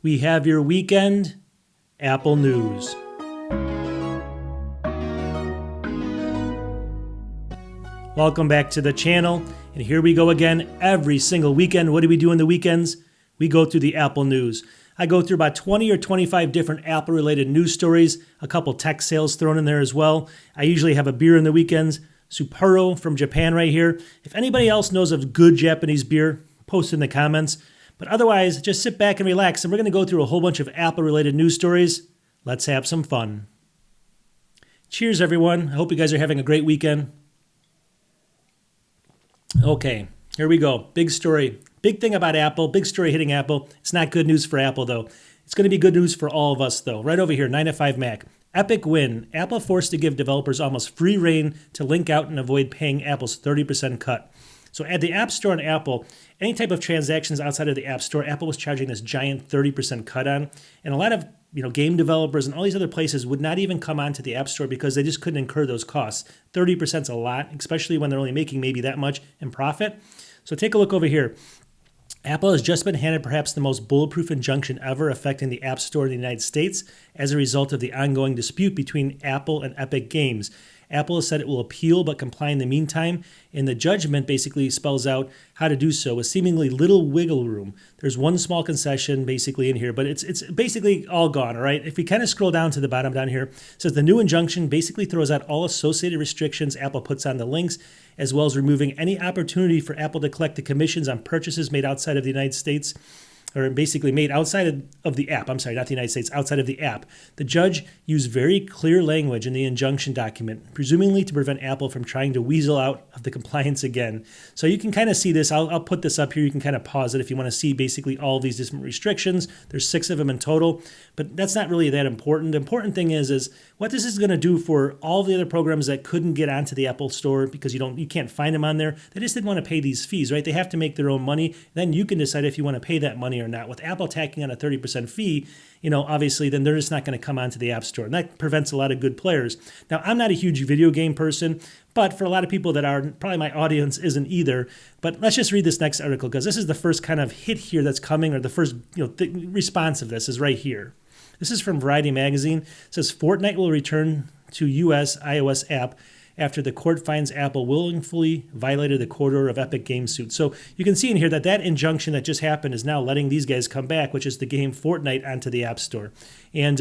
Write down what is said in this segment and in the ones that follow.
we have your weekend Apple news. Welcome back to the channel, and here we go again every single weekend. What do we do on the weekends? We go through the Apple news. I go through about 20 or 25 different Apple-related news stories, a couple tech sales thrown in there as well. I usually have a beer on the weekends, Sapporo from Japan right here. If anybody else knows of good Japanese beer, post in the comments. But otherwise, just sit back and relax, and we're going to go through a whole bunch of Apple-related news stories. Let's have some fun. Cheers, everyone. I hope you guys are having a great weekend. Okay, here we go. Big story. Big thing about Apple. Big story hitting Apple. It's not good news for Apple, though. It's going to be good news for all of us, though. Right over here, 9 to 5 Mac. Epic win. Apple forced to give developers almost free rein to link out and avoid paying Apple's 30% cut. So at the App Store on Apple, any type of transactions outside of the App Store, Apple was charging this giant 30% cut on. And a lot of game developers and all these other places would not even come onto the App Store because they just couldn't incur those costs. 30% is a lot, especially when they're only making maybe that much in profit. So take a look over here. Apple has just been handed perhaps the most bulletproof injunction ever affecting the App Store in the United States as a result of the ongoing dispute between Apple and Epic Games. Apple has said it will appeal but comply in the meantime, and the judgment basically spells out how to do so with seemingly little wiggle room. There's one small concession basically in here, but it's basically all gone, all right? If we kind of scroll down to the bottom down here, it says the new injunction basically throws out all associated restrictions Apple puts on the links, as well as removing any opportunity for Apple to collect the commissions on purchases made outside of the United States, or basically made outside of the app. I'm sorry, not the United States, outside of the app. The judge used very clear language in the injunction document, presumably to prevent Apple from trying to weasel out of the compliance again. So you can kind of see this. I'll put this up here. You can kind of pause it if you want to see basically all these different restrictions. There's 6 of them in total, but that's not really that important. The important thing is what this is going to do for all the other programs that couldn't get onto the Apple Store because you can't find them on there. They just didn't want to pay these fees, right? They have to make their own money. Then you can decide if you want to pay that money or not. With Apple tacking on a 30% fee, obviously then they're just not going to come onto the App Store. And that prevents a lot of good players. Now, I'm not a huge video game person, but for a lot of people that are, probably my audience isn't either. But let's just read this next article because this is the first kind of hit here that's coming, or the first response of this is right here. This is from Variety Magazine. It says Fortnite will return to US iOS app after the court finds Apple willfully violated the court order of Epic Games suit. So you can see in here that injunction that just happened is now letting these guys come back, which is the game Fortnite, onto the App Store. And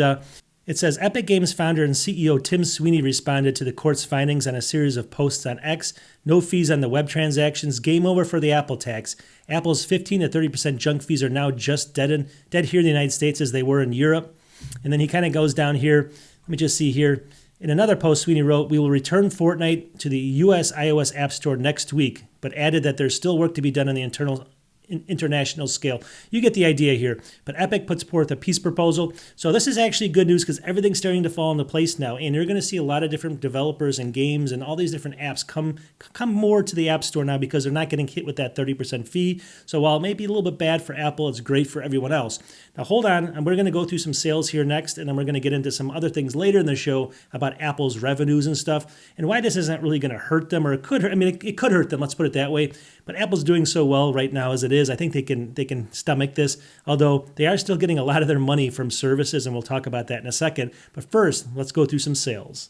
it says Epic Games founder and CEO Tim Sweeney responded to the court's findings on a series of posts on X. No fees on the web transactions. Game over for the Apple tax. Apple's 15 to 30% junk fees are now just dead here in the United States as they were in Europe. And then he kind of goes down here. Let me just see here. In another post, Sweeney wrote, "We will return Fortnite to the US iOS App Store next week," but added that there's still work to be done on the international scale. You get the idea here. But Epic puts forth a peace proposal. So this is actually good news because everything's starting to fall into place now. And you're going to see a lot of different developers and games and all these different apps come more to the App Store now because they're not getting hit with that 30% fee. So while it may be a little bit bad for Apple, it's great for everyone else. Now hold on, and we're going to go through some sales here next, and then we're going to get into some other things later in the show about Apple's revenues and stuff, and why this isn't really going to hurt them, or it could hurt. I mean, it could hurt them, let's put it that way. But Apple's doing so well right now as it is. I think they can stomach this, although they are still getting a lot of their money from services, and we'll talk about that in a second. But first, let's go through some sales.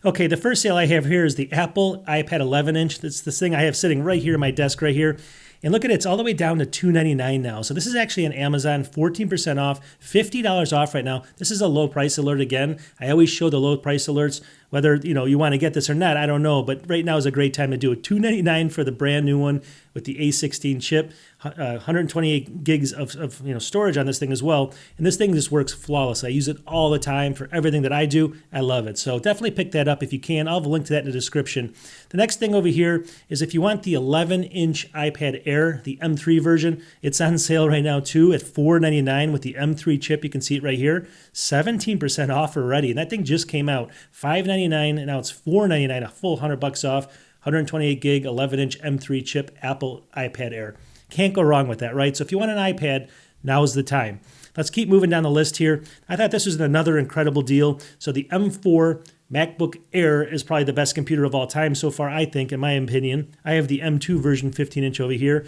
Okay, the first sale I have here is the Apple iPad 11-inch. That's this thing I have sitting right here on my desk right here. And look at it, it's all the way down to $299 now. So this is actually on Amazon, 14% off, $50 off right now. This is a low price alert again. I always show the low price alerts, whether you want to get this or not, I don't know. But right now is a great time to do it. $299 for the brand new one with the A16 chip, 128 gigs of storage on this thing as well. And this thing just works flawless. I use it all the time for everything that I do. I love it. So definitely pick that up if you can. I'll have a link to that in the description. The next thing over here is if you want the 11-inch iPad Air, the M3 version, it's on sale right now too at $499 with the M3 chip. You can see it right here, 17% off already. And that thing just came out, $599, and now it's $499, a full $100 off, 128 gig, 11-inch M3 chip Apple iPad Air. Can't go wrong with that, right? So if you want an iPad, now's the time. Let's keep moving down the list here. I thought this was another incredible deal. So the M4 MacBook Air is probably the best computer of all time so far, I think, in my opinion. I have the M2 version 15-inch over here.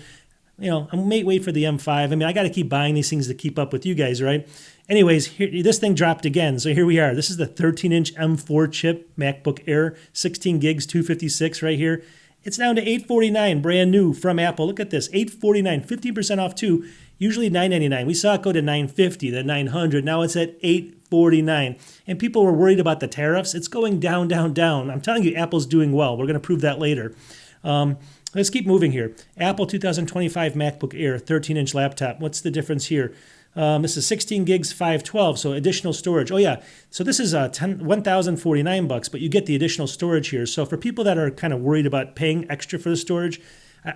I may wait for the M5. I mean, I got to keep buying these things to keep up with you guys, right? Anyways, here, this thing dropped again. So here we are. This is the 13-inch M4 chip MacBook Air, 16 gigs, 256 right here. It's down to $849, brand new from Apple. Look at this, $849, 15% off too. Usually $999. We saw it go to $950, then $900. Now it's at $849. And people were worried about the tariffs. It's going down, down, down. I'm telling you, Apple's doing well. We're going to prove that later. Let's keep moving here. Apple 2025 MacBook Air, 13-inch laptop. What's the difference here? This is 16 gigs, 512, so additional storage. Oh yeah, so this is $1,049, but you get the additional storage here. So for people that are kind of worried about paying extra for the storage,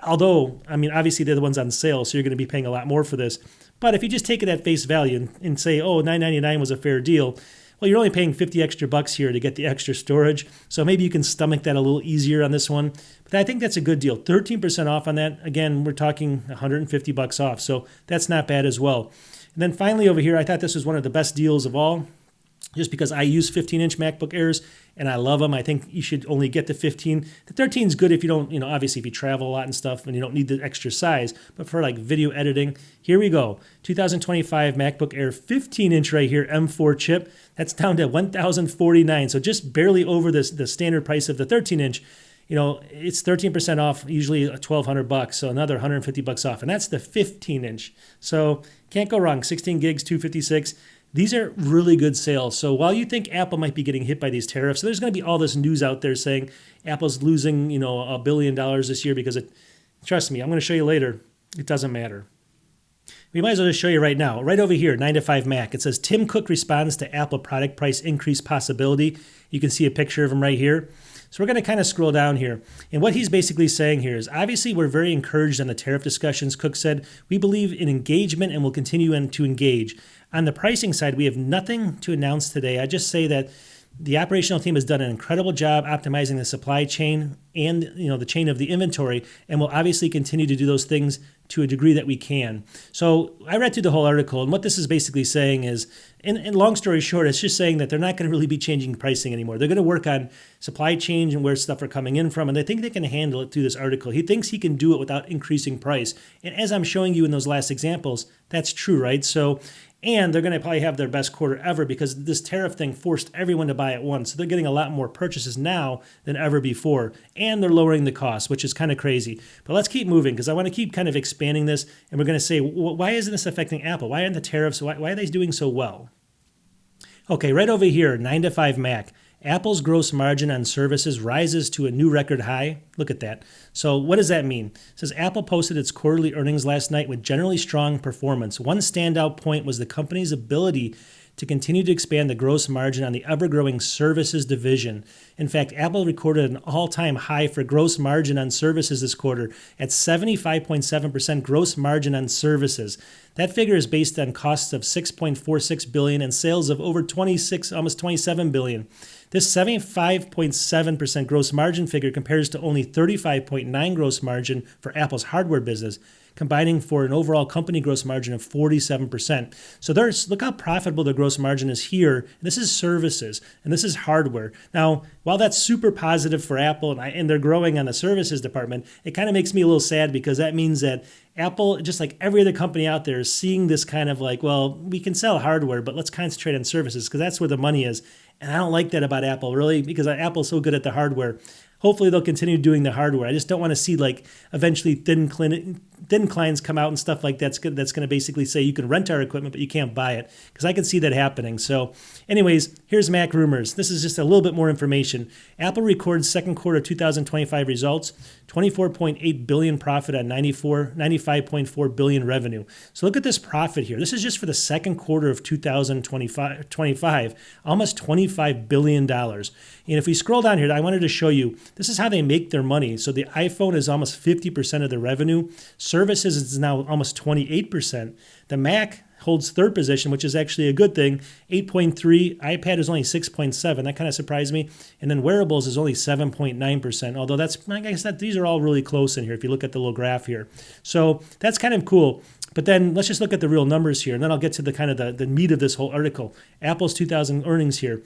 although, I mean, obviously they're the ones on sale, so you're going to be paying a lot more for this. But if you just take it at face value and say, oh, $999 was a fair deal, well, you're only paying 50 extra bucks here to get the extra storage. So maybe you can stomach that a little easier on this one. But I think that's a good deal. 13% off on that. Again, we're talking $150 off. So that's not bad as well. And then finally over here, I thought this was one of the best deals of all, just because I use 15-inch MacBook Airs and I love them. I think you should only get the 15. The 13 is good if you don't, obviously if you travel a lot and stuff and you don't need the extra size. But for like video editing, here we go. 2025 MacBook Air 15-inch right here, M4 chip. That's down to $1,049. So just barely over the standard price of the 13-inch. It's 13% off, usually $1,200, so another $150 off. And that's the 15-inch. So can't go wrong. 16 gigs, 256. These are really good sales. So while you think Apple might be getting hit by these tariffs, so there's going to be all this news out there saying Apple's losing, $1 billion this year because trust me, I'm going to show you later, it doesn't matter. We might as well just show you right now. Right over here, 9to5Mac. It says Tim Cook responds to Apple product price increase possibility. You can see a picture of him right here. So we're going to kind of scroll down here. And what he's basically saying here is, obviously, we're very encouraged on the tariff discussions. Cook said, we believe in engagement and will continue to engage. On the pricing side, we have nothing to announce today. I just say that the operational team has done an incredible job optimizing the supply chain and the chain of the inventory, and will obviously continue to do those things to a degree that we can. So I read through the whole article, and what this is basically saying is, and long story short, it's just saying that they're not going to really be changing pricing anymore. They're going to work on supply chain and where stuff are coming in from, and they think they can handle it through this article. He thinks he can do it without increasing price. And as I'm showing you in those last examples, that's true, right? And they're going to probably have their best quarter ever because this tariff thing forced everyone to buy at once. So they're getting a lot more purchases now than ever before. And they're lowering the cost, which is kind of crazy. But let's keep moving because I want to keep kind of expanding this. And we're going to say, why isn't this affecting Apple? Why aren't the tariffs, why are they doing so well? Okay, right over here, 9to5Mac. Apple's gross margin on services rises to a new record high. Look at that. So what does that mean? It says Apple posted its quarterly earnings last night with generally strong performance. One standout point was the company's ability to continue to expand the gross margin on the ever-growing services division. In fact, Apple recorded an all-time high for gross margin on services this quarter at 75.7% gross margin on services. That figure is based on costs of $6.46 billion and sales of over almost $27 billion. This 75.7% gross margin figure compares to only 35.9% gross margin for Apple's hardware business, combining for an overall company gross margin of 47%. So look how profitable the gross margin is here. This is services, and this is hardware. Now, while that's super positive for Apple, and they're growing on the services department, it kind of makes me a little sad because that means that Apple, just like every other company out there, is seeing this kind of like, well, we can sell hardware, but let's concentrate on services because that's where the money is. And I don't like that about Apple, really, because Apple's so good at the hardware. Hopefully they'll continue doing the hardware. I just don't want to see like eventually thin clients come out and stuff like that's going to basically say you can rent our equipment, but you can't buy it, because I can see that happening. So anyways, here's Mac rumors. This is just a little bit more information. Apple records second quarter 2025 results, $24.8 billion profit on $95.4 billion revenue. So look at this profit here. This is just for the second quarter of 2025, almost $25 billion. And if we scroll down here, I wanted to show you, this is how they make their money. So the iPhone is almost 50% of the revenue. Services is now almost 28%. The Mac holds third position, which is actually a good thing, 8.3. iPad is only 6.7. That kind of surprised me. And then wearables is only 7.9%. Although I guess these are all really close in here if you look at the little graph here. So that's kind of cool. But then let's just look at the real numbers here, and then I'll get to the kind of the meat of this whole article. Apple's 2000 earnings here.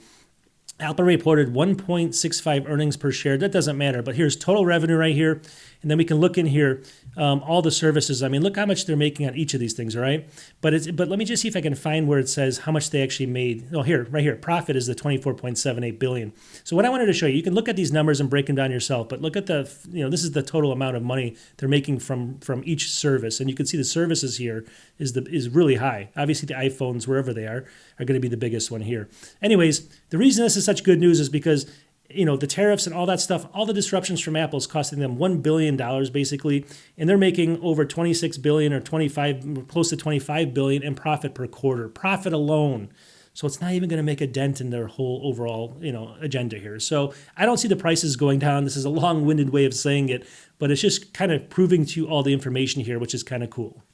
Apple reported 1.65 earnings per share. That doesn't matter, but here's total revenue right here. And then we can look in here, all the services. I mean, look how much they're making on each of these things, all right? But let me just see if I can find where it says how much they actually made. Oh, here, right here. Profit is the 24.78 billion. So what I wanted to show you, you can look at these numbers and break them down yourself, but look at the, this is the total amount of money they're making from each service. And you can see the services here is really high. Obviously, the iPhones, wherever they are going to be the biggest one here. Anyways, the reason this is such good news is because the tariffs and all that stuff, all the disruptions from Apple is costing them $1 billion basically, and they're making over 26 billion or 25, close to 25 billion in profit per quarter, profit alone. So it's not even going to make a dent in their whole overall, agenda here. So I don't see the prices going down. This is a long-winded way of saying it, but it's just kind of proving to you all the information here, which is kind of cool.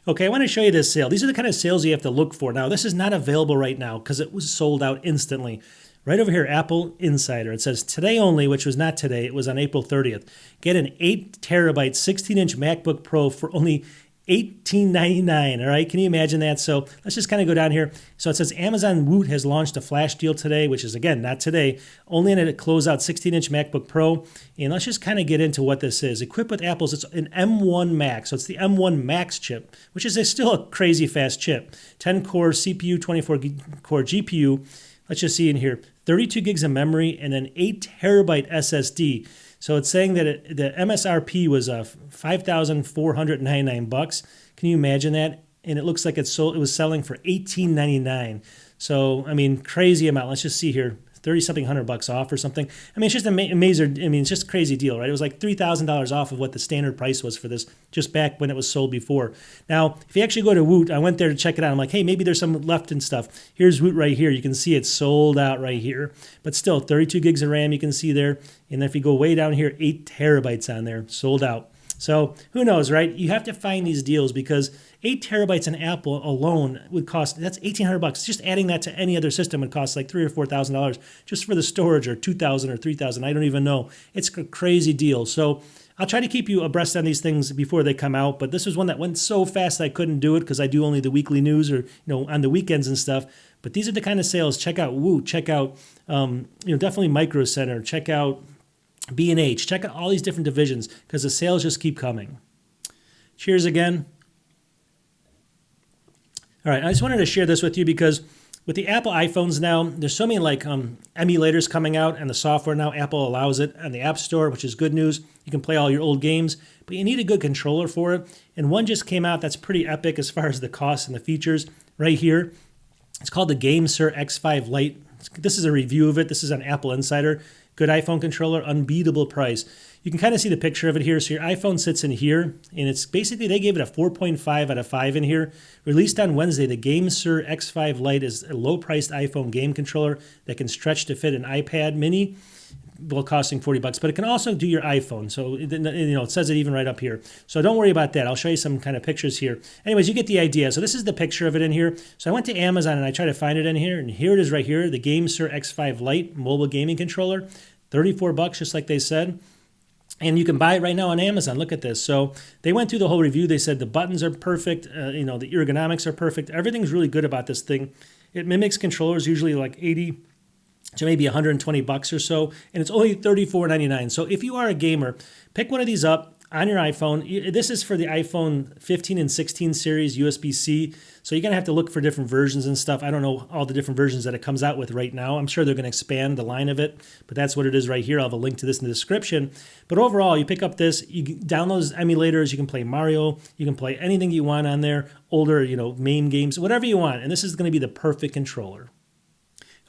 Okay, I want to show you this sale. These are the kind of sales you have to look for. Now, this is not available right now because it was sold out instantly. Right over here, Apple Insider. It says today only, which was not today. It was on April 30th. Get an 8 terabyte 16-inch MacBook Pro for only $18.99. All right, can you imagine that? So let's just kind of go down here. So it says Amazon Woot has launched a flash deal today, which is, again, not today, only in a closeout 16-inch MacBook Pro. And let's just kind of get into what this is. Equipped with Apple's, it's an M1 Max. So it's the M1 Max chip, which is still a crazy fast chip. 10-core CPU, 24-core GPU. Let's just see in here, 32 gigs of memory and then 8 terabyte SSD. So it's saying that the MSRP was $5,499. Can you imagine that? And it looks like it was selling for $18.99. So I mean, crazy amount. Let's just see here. 30-something $100 off or something. I mean, it's just amazing. I mean, it's just a crazy deal, right? It was like $3,000 off of what the standard price was for this just back when it was sold before. Now, if you actually go to Woot, I went there to check it out. I'm like, hey, maybe there's some left and stuff. Here's Woot right here. You can see it's sold out right here. But still, 32 gigs of RAM you can see there. And then if you go way down here, 8 terabytes on there, sold out. So who knows, right? You have to find these deals because 8 terabytes in Apple alone would cost, that's $1,800. Just adding that to any other system would cost like $3,000 or $4,000 just for the storage, or $2,000 or $3,000. I don't even know. It's a crazy deal. So I'll try to keep you abreast on these things before they come out. But this was one that went so fast I couldn't do it because I do only the weekly news or on the weekends and stuff. But these are the kind of sales. Check out Woot. Check out definitely Micro Center. Check out B&H. Check out all these different divisions because the sales just keep coming. Cheers again. All right, I just wanted to share this with you because with the Apple iPhones now, there's so many emulators coming out, and the software now, Apple allows it on the App Store, which is good news. You can play all your old games, but you need a good controller for it. And one just came out that's pretty epic as far as the cost and the features right here. It's called the Gamesir X5 Lite. This is a review of it. This is on Apple Insider. Good iPhone controller, unbeatable price. You can kind of see the picture of it here. So your iPhone sits in here, and it's basically, they gave it a 4.5 out of 5 in here. Released on Wednesday, the Gamesir X5 Lite is a low-priced iPhone game controller that can stretch to fit an iPad mini, while costing $40, but it can also do your iPhone. So it says it even right up here. So don't worry about that. I'll show you some kind of pictures here. Anyways, you get the idea. So this is the picture of it in here. So I went to Amazon and I tried to find it in here, and here it is right here, the Gamesir X5 Lite mobile gaming controller, $34, just like they said. And you can buy it right now on Amazon. Look at this. So they went through the whole review. They said the buttons are perfect. The ergonomics are perfect. Everything's really good about this thing. It mimics controllers usually like 80 to maybe $120 or so, and it's only $34.99. So if you are a gamer, pick one of these up on your iPhone. This is for the iPhone 15 and 16 series USB-C, so you're going to have to look for different versions and stuff. I don't know all the different versions that it comes out with right now. I'm sure they're going to expand the line of it, but that's what it is right here. I'll have a link to this in the description. But overall, you pick up this, you download those emulators, you can play Mario, you can play anything you want on there, older, MAME games, whatever you want, and this is going to be the perfect controller.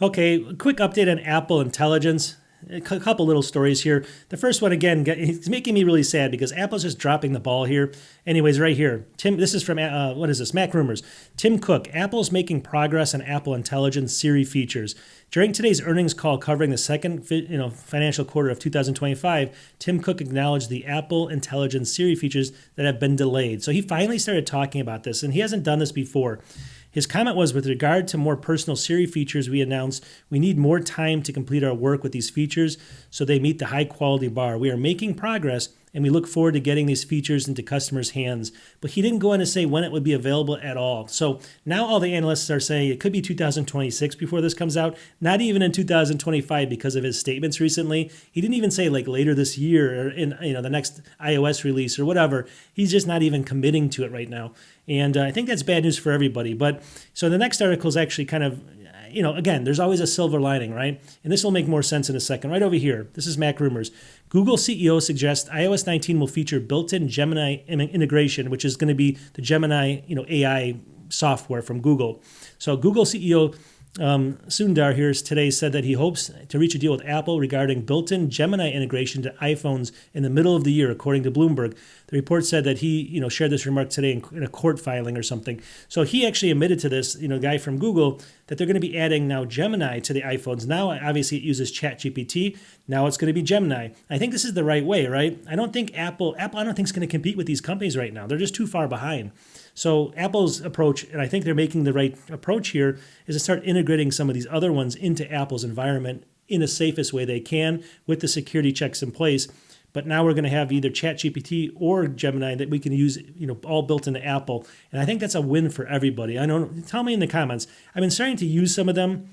Okay, a quick update on Apple Intelligence. A couple little stories here. The first one, again, it's making me really sad because Apple's just dropping the ball here. Anyways, right here, this is from, Mac Rumors. Tim Cook, Apple's making progress on Apple Intelligence Siri features. During today's earnings call covering the second financial quarter of 2025, Tim Cook acknowledged the Apple Intelligence Siri features that have been delayed. So he finally started talking about this, and he hasn't done this before. His comment was, with regard to more personal Siri features we announced, we need more time to complete our work with these features so they meet the high quality bar. We are making progress and we look forward to getting these features into customers' hands. But he didn't go on to say when it would be available at all. So now all the analysts are saying it could be 2026 before this comes out, not even in 2025 because of his statements recently. He didn't even say like later this year or in the next iOS release or whatever. He's just not even committing to it right now. And I think that's bad news for everybody. But so the next article is actually kind of, again, there's always a silver lining, right? And this will make more sense in a second. Right over here, this is Mac Rumors. Google CEO suggests iOS 19 will feature built-in Gemini integration, which is going to be the Gemini, AI software from Google. So Google CEO Sundar here today said that he hopes to reach a deal with Apple regarding built-in Gemini integration to iPhones in the middle of the year, according to Bloomberg. The report said that he, shared this remark today in a court filing or something. So he actually admitted to this, guy from Google, that they're going to be adding now Gemini to the iPhones. Now, obviously, it uses ChatGPT. Now it's going to be Gemini. I think this is the right way, right? I don't think Apple I don't think is going to compete with these companies right now. They're just too far behind. So Apple's approach, and I think they're making the right approach here, is to start integrating some of these other ones into Apple's environment in the safest way they can with the security checks in place. But now we're going to have either ChatGPT or Gemini that we can use, all built into Apple. And I think that's a win for everybody. I know. Tell me in the comments. I've been starting to use some of them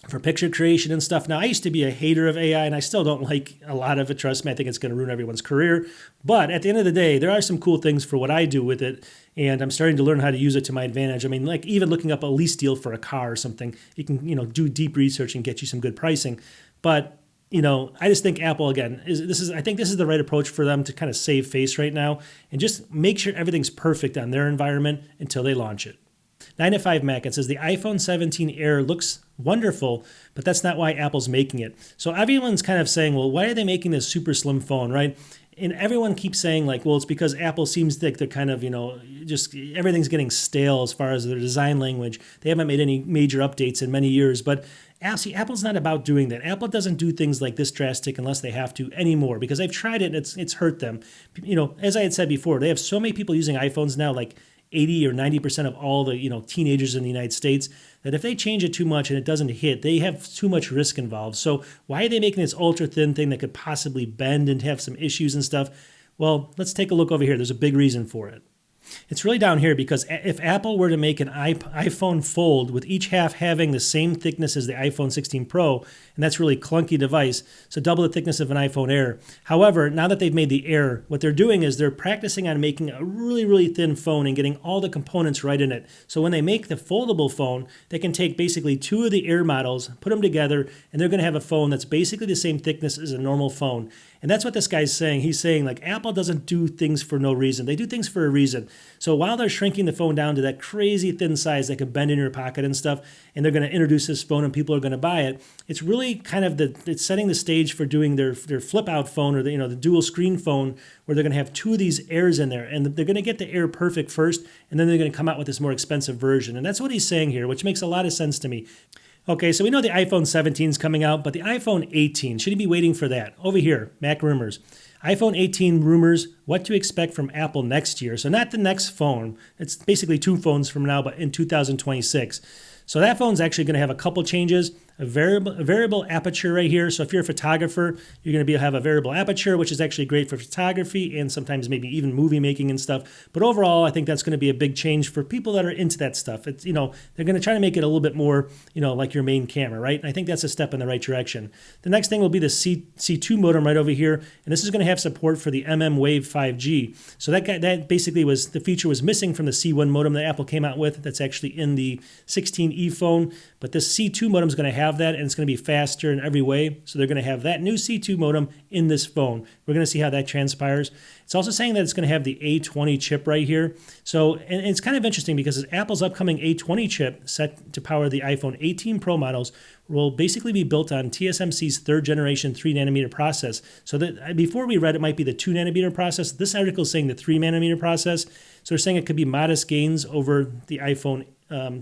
for picture creation and stuff. Now, I used to be a hater of AI, and I still don't like a lot of it. Trust me, I think it's going to ruin everyone's career. But at the end of the day, there are some cool things for what I do with it, and I'm starting to learn how to use it to my advantage. I mean, like even looking up a lease deal for a car or something, you can, do deep research and get you some good pricing. But I just think Apple, again, I think this is the right approach for them to kind of save face right now and just make sure everything's perfect on their environment until they launch it. 9 to 5 Mac, it says the iPhone 17 Air looks wonderful, but that's not why Apple's making it. So everyone's kind of saying, well, why are they making this super slim phone, right? And everyone keeps saying like, well, it's because Apple seems like they're kind of, just everything's getting stale as far as their design language. They haven't made any major updates in many years, but Apple's not about doing that. Apple doesn't do things like this drastic unless they have to anymore, because they've tried it and it's hurt them. As I had said before, they have so many people using iPhones now, like 80 or 90% of all the teenagers in the United States, that if they change it too much and it doesn't hit, they have too much risk involved. So why are they making this ultra thin thing that could possibly bend and have some issues and stuff? Well, let's take a look over here. There's a big reason for it. It's really down here because if Apple were to make an iPhone Fold with each half having the same thickness as the iPhone 16 Pro, and that's a really clunky device, so double the thickness of an iPhone Air. However, now that they've made the Air, what they're doing is they're practicing on making a really, really thin phone and getting all the components right in it. So when they make the foldable phone, they can take basically two of the Air models, put them together, and they're going to have a phone that's basically the same thickness as a normal phone. And that's what this guy's saying. He's saying like Apple doesn't do things for no reason. They do things for a reason. So while they're shrinking the phone down to that crazy thin size that can bend in your pocket and stuff, and they're going to introduce this phone and people are going to buy it, it's really kind of it's setting the stage for doing their flip out phone or the dual screen phone, where they're going to have two of these Airs in there, and they're going to get the Air perfect first, and then they're going to come out with this more expensive version. And that's what he's saying here, which makes a lot of sense to me. Okay, so we know the iPhone 17 is coming out, but the iPhone 18, should he be waiting for that? Over here, Mac Rumors. iPhone 18 rumors, what to expect from Apple next year. So not the next phone. It's basically two phones from now, but in 2026. So that phone's actually going to have a couple changes. A variable aperture right here. So if you're a photographer, you're going to have a variable aperture, which is actually great for photography and sometimes maybe even movie making and stuff. But overall, I think that's going to be a big change for people that are into that stuff. It's, they're going to try to make it a little bit more, like your main camera, right? And I think that's a step in the right direction. The next thing will be the C2 modem right over here. And this is going to have support for the Wave 5G. So that basically the feature was missing from the C1 modem that Apple came out with. That's actually in the 16e phone. But this C2 modem is going to have that, and it's going to be faster in every way. So they're going to have that new C2 modem in this phone. We're going to see how that transpires. It's also saying that it's going to have the A20 chip right here. So, and it's kind of interesting because Apple's upcoming A20 chip set to power the iPhone 18 Pro models will basically be built on TSMC's third generation 3nm process. So that before we read it might be the 2nm process. This article is saying the 3nm process. So they're saying it could be modest gains over the iPhone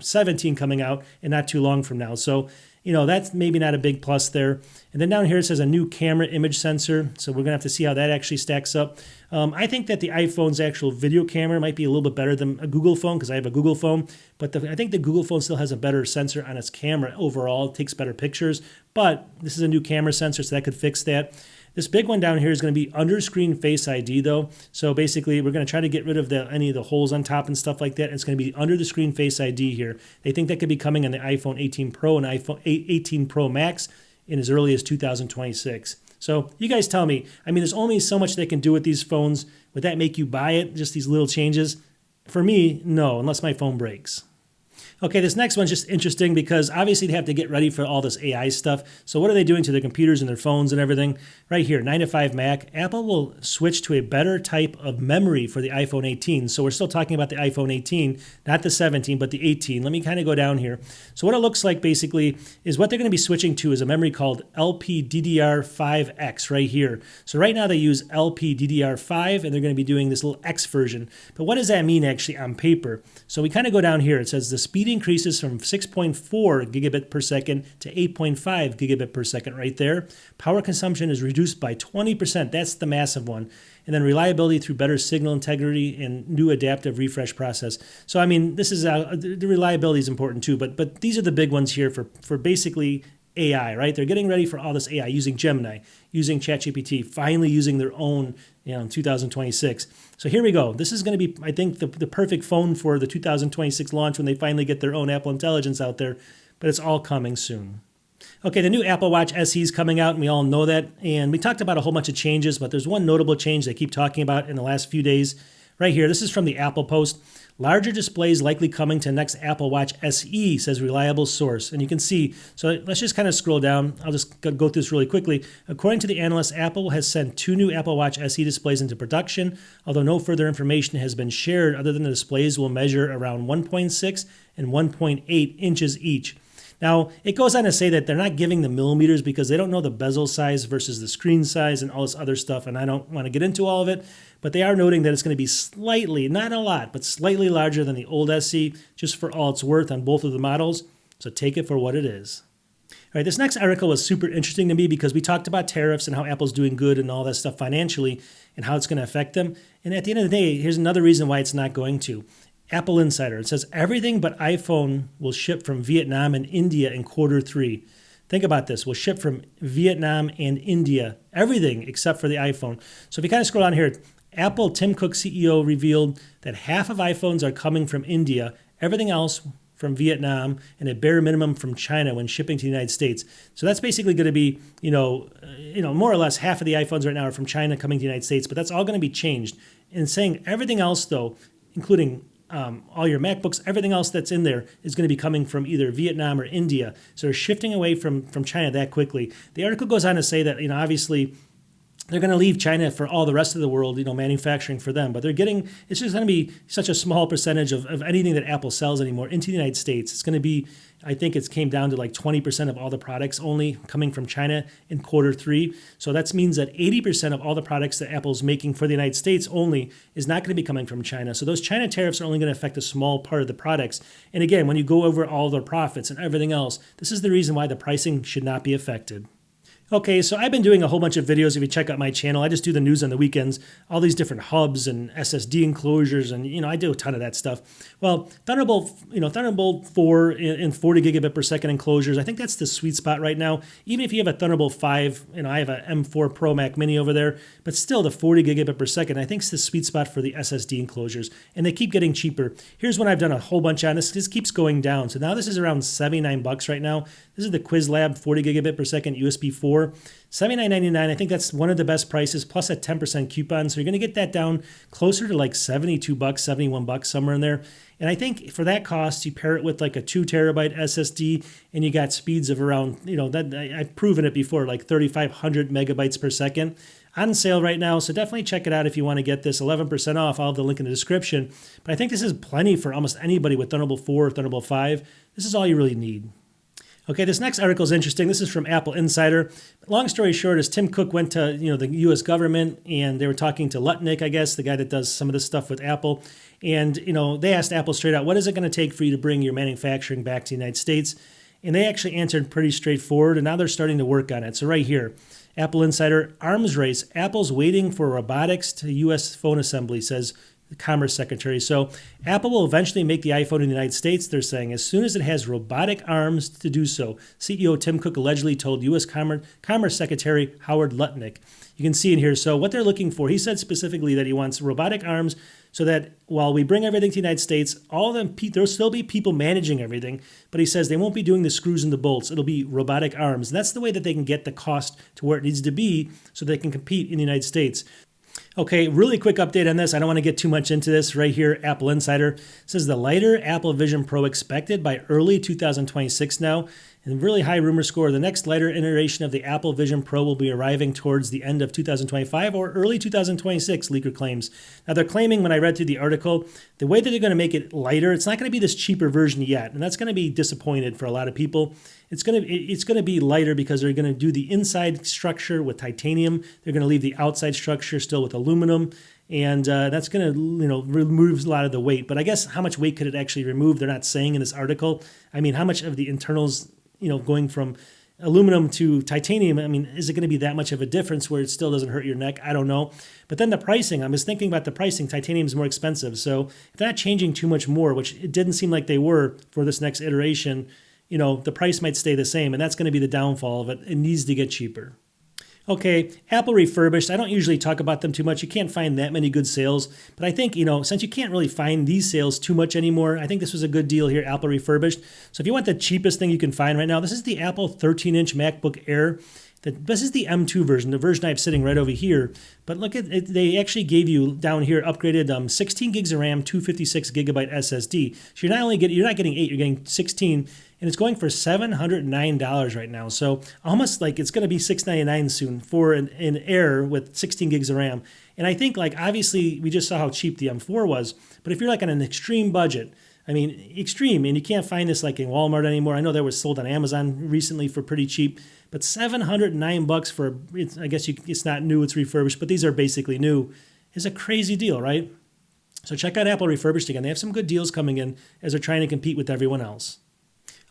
17 coming out and not too long from now. So, that's maybe not a big plus there. And then down here it says a new camera image sensor. So we're going to have to see how that actually stacks up. I think that the iPhone's actual video camera might be a little bit better than a Google phone because I have a Google phone. But I think the Google phone still has a better sensor on its camera overall. It takes better pictures. But this is a new camera sensor, so that could fix that. This big one down here is going to be under-screen Face ID, though. So basically, we're going to try to get rid of any of the holes on top and stuff like that. It's going to be under-the-screen Face ID here. They think that could be coming on the iPhone 18 Pro and iPhone 18 Pro Max in as early as 2026. So you guys tell me. I mean, there's only so much they can do with these phones. Would that make you buy it, just these little changes? For me, no, unless my phone breaks. Okay, this next one's just interesting because obviously they have to get ready for all this AI stuff. So what are they doing to their computers and their phones and everything? Right here, 9 to 5 Mac, Apple will switch to a better type of memory for the iPhone 18. So we're still talking about the iPhone 18, not the 17, but the 18. Let me kind of go down here. So what it looks like basically is what they're going to be switching to is a memory called LPDDR5X right here. So right now they use LPDDR5 and they're going to be doing this little X version. But what does that mean actually on paper? So we kind of go down here. It says the speed increases from 6.4 gigabit per second to 8.5 gigabit per second right there. Power consumption is reduced by 20%. That's the massive one. And then reliability through better signal integrity and new adaptive refresh process. So, I mean, this is the reliability is important too, but these are the big ones here for basically AI, right? They're getting ready for all this AI using Gemini, using ChatGPT, finally using their own, in 2026. So here we go. This is going to be, I think, the perfect phone for the 2026 launch when they finally get their own Apple Intelligence out there, but it's all coming soon. Okay, the new Apple Watch SE is coming out, and we all know that. And we talked about a whole bunch of changes, but there's one notable change they keep talking about in the last few days. Right here, this is from the Apple Post. Larger displays likely coming to next Apple Watch SE, says reliable source. And you can see, so let's just kind of scroll down. I'll just go through this really quickly. According to the analyst, Apple has sent 2 new Apple Watch SE displays into production, although no further information has been shared other than the displays will measure around 1.6 and 1.8 inches each. Now, it goes on to say that they're not giving the millimeters because they don't know the bezel size versus the screen size and all this other stuff, and I don't want to get into all of it, but they are noting that it's going to be slightly, not a lot, but slightly larger than the old SE, just for all it's worth on both of the models, so take it for what it is. All right, this next article was super interesting to me because we talked about tariffs and how Apple's doing good and all that stuff financially and how it's going to affect them, and at the end of the day, here's another reason why it's not going to. Apple Insider. It says everything but iPhone will ship from Vietnam and India in Q3. Think about this. Will ship from Vietnam and India. Everything except for the iPhone. So if you kind of scroll down here, Apple Tim Cook CEO revealed that half of iPhones are coming from India, everything else from Vietnam, and a bare minimum from China when shipping to the United States. So that's basically going to be, more or less half of the iPhones right now are from China coming to the United States, but that's all going to be changed. And saying everything else, though, including all your MacBooks, everything else that's in there is going to be coming from either Vietnam or India. So they're shifting away from China that quickly. The article goes on to say that, obviously they're going to leave China for all the rest of the world, manufacturing for them. But it's just going to be such a small percentage of anything that Apple sells anymore into the United States. It's going to be, I think it's came down to like 20% of all the products only coming from China in Q3. So that means that 80% of all the products that Apple's making for the United States only is not going to be coming from China. So those China tariffs are only going to affect a small part of the products. And again, when you go over all their profits and everything else, this is the reason why the pricing should not be affected. Okay, so I've been doing a whole bunch of videos. If you check out my channel, I just do the news on the weekends, all these different hubs and SSD enclosures, and I do a ton of that stuff. Well, Thunderbolt 4 and 40 gigabit per second enclosures, I think that's the sweet spot right now. Even if you have a Thunderbolt 5, I have an M4 Pro Mac Mini over there, but still the 40 gigabit per second, I think is the sweet spot for the SSD enclosures, and they keep getting cheaper. Here's one I've done a whole bunch on. This keeps going down. So now this is around $79 right now. This is the QuizLab 40 gigabit per second USB 4. $79.99, I think that's one of the best prices, plus a 10% coupon. So you're going to get that down closer to like $72, $71, somewhere in there. And I think for that cost, you pair it with like a 2 terabyte SSD, and you got speeds of around, I've proven it before, like 3,500 megabytes per second. On sale right now, so definitely check it out if you want to get this 11% off. I'll have the link in the description. But I think this is plenty for almost anybody with Thunderbolt 4 or Thunderbolt 5. This is all you really need. Okay, this next article is interesting. This is from Apple Insider. Long story short is Tim Cook went to the U.S. government, and they were talking to Lutnick, I guess, the guy that does some of this stuff with Apple. And they asked Apple straight out, what is it going to take for you to bring your manufacturing back to the United States? And they actually answered pretty straightforward, and now they're starting to work on it. So right here, Apple Insider, arms race. Apple's waiting for robotics to U.S. phone assembly, says the Commerce Secretary. So Apple will eventually make the iPhone in the United States, they're saying, as soon as it has robotic arms to do so. CEO Tim Cook allegedly told U.S. Commerce Secretary Howard Lutnick. You can see in here. So what they're looking for, he said specifically that he wants robotic arms so that while we bring everything to the United States, all of them, there'll still be people managing everything, but he says they won't be doing the screws and the bolts. It'll be robotic arms. And that's the way that they can get the cost to where it needs to be so they can compete in the United States. Okay, really quick update on this. I don't want to get too much into this. Right here, Apple Insider says the lighter Apple Vision Pro expected by early 2026 now. And really high rumor score, the next lighter iteration of the Apple Vision Pro will be arriving towards the end of 2025 or early 2026, leaker claims. Now they're claiming, when I read through the article, the way that they're going to make it lighter, it's not going to be this cheaper version yet. And that's going to be disappointed for a lot of people. It's going to be lighter because they're going to do the inside structure with titanium. They're going to leave the outside structure still with aluminum. And that's going to, remove a lot of the weight. But I guess how much weight could it actually remove? They're not saying in this article. I mean, how much of the internals, going from aluminum to titanium, I mean, is it going to be that much of a difference where it still doesn't hurt your neck? I don't know. But then the pricing, I was thinking about the pricing. Titanium is more expensive. So if they're not changing too much more, which it didn't seem like they were for this next iteration, the price might stay the same. And that's going to be the downfall of it. It needs to get cheaper. Okay, Apple Refurbished. I don't usually talk about them too much. You can't find that many good sales. But I think, since you can't really find these sales too much anymore, I think this was a good deal here, Apple Refurbished. So if you want the cheapest thing you can find right now, this is the Apple 13-inch MacBook Air. This is the M2 version, the version I have sitting right over here. But look at it, they actually gave you down here upgraded 16 gigs of RAM, 256 gigabyte SSD. So you're not getting 8, you're getting 16. And it's going for $709 right now. So almost like it's going to be $699 soon for an Air with 16 gigs of RAM. And I think, obviously, we just saw how cheap the M4 was. But if you're on an extreme budget, extreme, and you can't find this in Walmart anymore. I know that was sold on Amazon recently for pretty cheap. But $709 for, I guess it's not new, it's refurbished. But these are basically new. Is a crazy deal, right? So check out Apple Refurbished again. They have some good deals coming in as they're trying to compete with everyone else.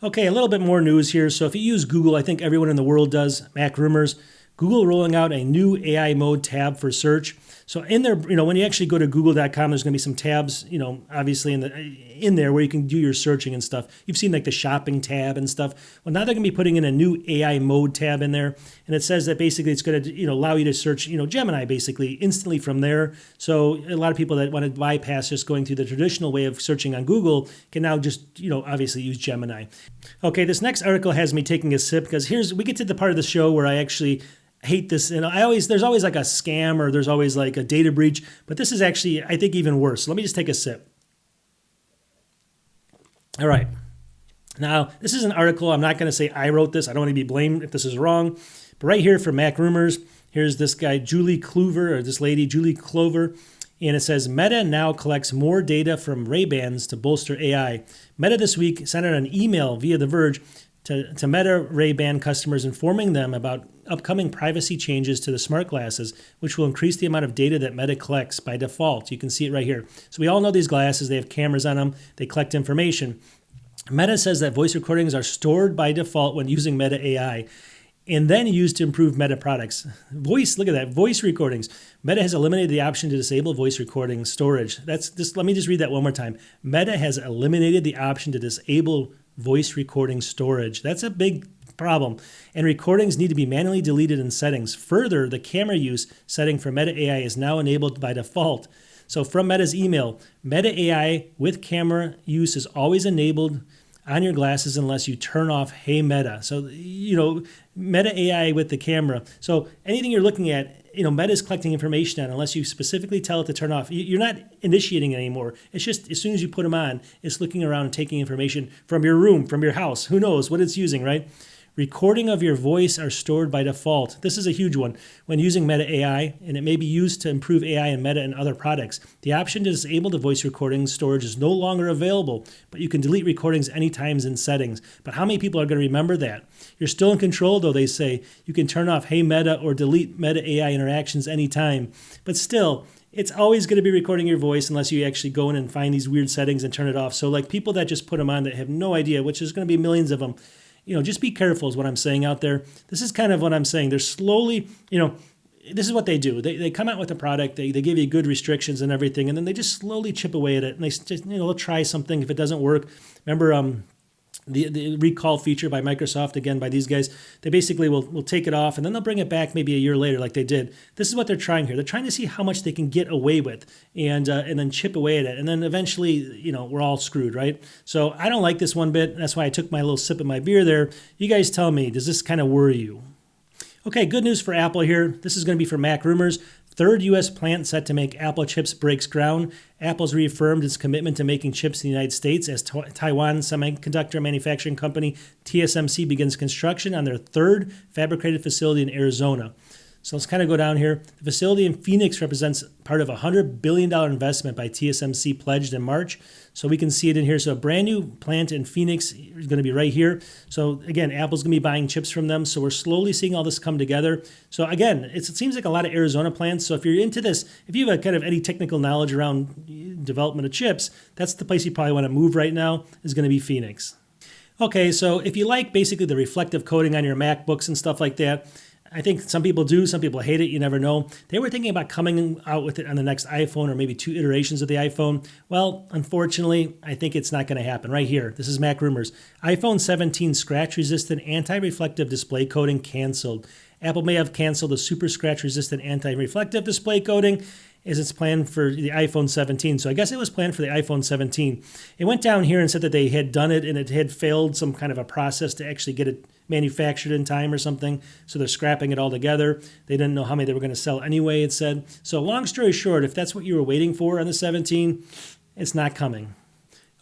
Okay, a little bit more news here. So if you use Google, I think everyone in the world does, Mac rumors, Google rolling out a new AI mode tab for search. So in there, when you actually go to google.com, there's going to be some tabs, obviously in there where you can do your searching and stuff. You've seen the shopping tab and stuff. Well, now they're going to be putting in a new AI mode tab in there. And it says that basically it's going to, allow you to search, Gemini basically instantly from there. So a lot of people that want to bypass just going through the traditional way of searching on Google can now just, obviously use Gemini. Okay, this next article has me taking a sip because we get to the part of the show where I actually hate this, and there's always a scam or there's always a data breach, but this is actually, I think, even worse. So let me just take a sip. All right. Now, this is an article. I'm not going to say I wrote this. I don't want to be blamed if this is wrong. But right here for Mac Rumors, here's this guy, Julie Clover, or this lady, Julie Clover, and it says, Meta now collects more data from Ray-Bans to bolster AI. Meta this week sent out an email via The Verge to Meta Ray-Ban customers informing them about upcoming privacy changes to the smart glasses, which will increase the amount of data that Meta collects by default. You can see it right here. So we all know these glasses, they have cameras on them, they collect information. Meta says that voice recordings are stored by default when using Meta AI and then used to improve Meta products. Look at that, voice recordings. Meta has eliminated the option to disable voice recording storage. Let me just read that one more time. Meta has eliminated the option to disable voice recording storage. That's a big problem. And recordings need to be manually deleted in settings. Further, the camera use setting for Meta AI is now enabled by default. So from Meta's email, Meta AI with camera use is always enabled on your glasses unless you turn off Hey Meta. So, Meta AI with the camera. So anything you're looking at, Meta is collecting information on unless you specifically tell it to turn off. You're not initiating it anymore. It's just as soon as you put them on, it's looking around and taking information from your room, from your house. Who knows what it's using, right? Recording of your voice are stored by default. This is a huge one. When using Meta AI, and it may be used to improve AI in Meta and other products, the option to disable the voice recording storage is no longer available, but you can delete recordings anytime in settings. But how many people are going to remember that? You're still in control, though, they say. You can turn off Hey Meta or delete Meta AI interactions anytime. But still, it's always going to be recording your voice unless you actually go in and find these weird settings and turn it off. So people that just put them on that have no idea, which is going to be millions of them, just be careful is what I'm saying out there. This is kind of what I'm saying. They're slowly, this is what they do. They come out with a product, they give you good restrictions and everything, and then they just slowly chip away at it. And they just, they'll try something. If it doesn't work, remember the recall feature by Microsoft, again, by these guys, they basically will take it off and then they'll bring it back maybe a year later like they did. This is what they're trying here. They're trying to see how much they can get away with and then chip away at it. And then eventually, we're all screwed, right? So I don't like this one bit. That's why I took my little sip of my beer there. You guys tell me, does this kind of worry you? Okay, good news for Apple here. This is going to be for Mac Rumors. Third U.S. plant set to make Apple chips breaks ground. Apple's reaffirmed its commitment to making chips in the United States as Taiwan semiconductor manufacturing company TSMC begins construction on their third fabricated facility in Arizona. So let's kind of go down here. The facility in Phoenix represents part of a $100 billion investment by TSMC pledged in March. So we can see it in here. So a brand new plant in Phoenix is going to be right here. So again, Apple's going to be buying chips from them. So we're slowly seeing all this come together. So again, it seems like a lot of Arizona plants. So if you're into this, if you have kind of any technical knowledge around development of chips, that's the place you probably want to move right now, is going to be Phoenix. Okay, so if you like basically the reflective coating on your MacBooks and stuff like that, I think some people do, some people hate it, you never know. They were thinking about coming out with it on the next iPhone or maybe 2 iterations of the iPhone. Well, unfortunately, I think it's not going to happen. Right here, this is Mac Rumors. iPhone 17 scratch-resistant anti-reflective display coating canceled. Apple may have canceled the super scratch-resistant anti-reflective display coating as it's planned for the iPhone 17. So I guess it was planned for the iPhone 17. It went down here and said that they had done it and it had failed some kind of a process to actually get it manufactured in time or something. So they're scrapping it all together. They didn't know how many they were going to sell anyway, it said. So long story short, if that's what you were waiting for on the 17, it's not coming.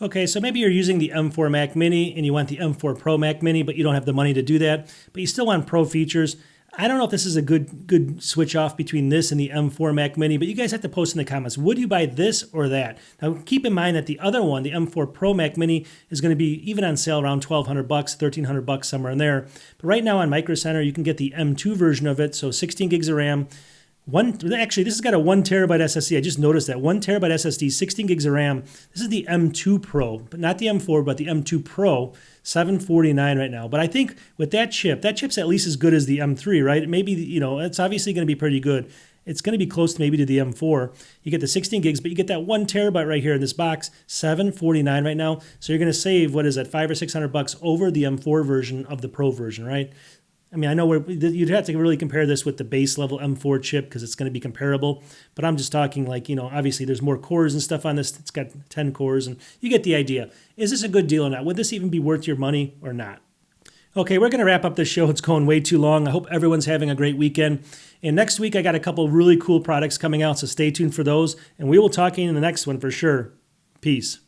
Okay, so maybe you're using the M4 Mac Mini and you want the M4 Pro Mac Mini, but you don't have the money to do that, but you still want Pro features. I don't know if this is a good switch off between this and the M4 Mac Mini, but you guys have to post in the comments. Would you buy this or that? Now, keep in mind that the other one, the M4 Pro Mac Mini, is going to be even on sale around $1,200, $1,300, somewhere in there. But right now on Micro Center, you can get the M2 version of it, so 16 gigs of RAM. Actually, this has got a 1 terabyte SSD. I just noticed that 1 terabyte SSD, 16 gigs of RAM. This is the M2 Pro, but not the M4, but the M2 Pro, $749 right now. But I think with that chip's at least as good as the M3, right? Maybe, it's obviously going to be pretty good. It's going to be close to maybe to the M4. You get the 16 gigs, but you get that 1 terabyte right here in this box, $749 right now. So you're going to save, what is that, $500 or $600 over the M4 version of the Pro version, right? I mean, I know you'd have to really compare this with the base level M4 chip because it's going to be comparable. But I'm just talking like, obviously there's more cores and stuff on this. It's got 10 cores and you get the idea. Is this a good deal or not? Would this even be worth your money or not? Okay, we're going to wrap up this show. It's going way too long. I hope everyone's having a great weekend. And next week, I got a couple really cool products coming out, so stay tuned for those. And we will talk in the next one for sure. Peace.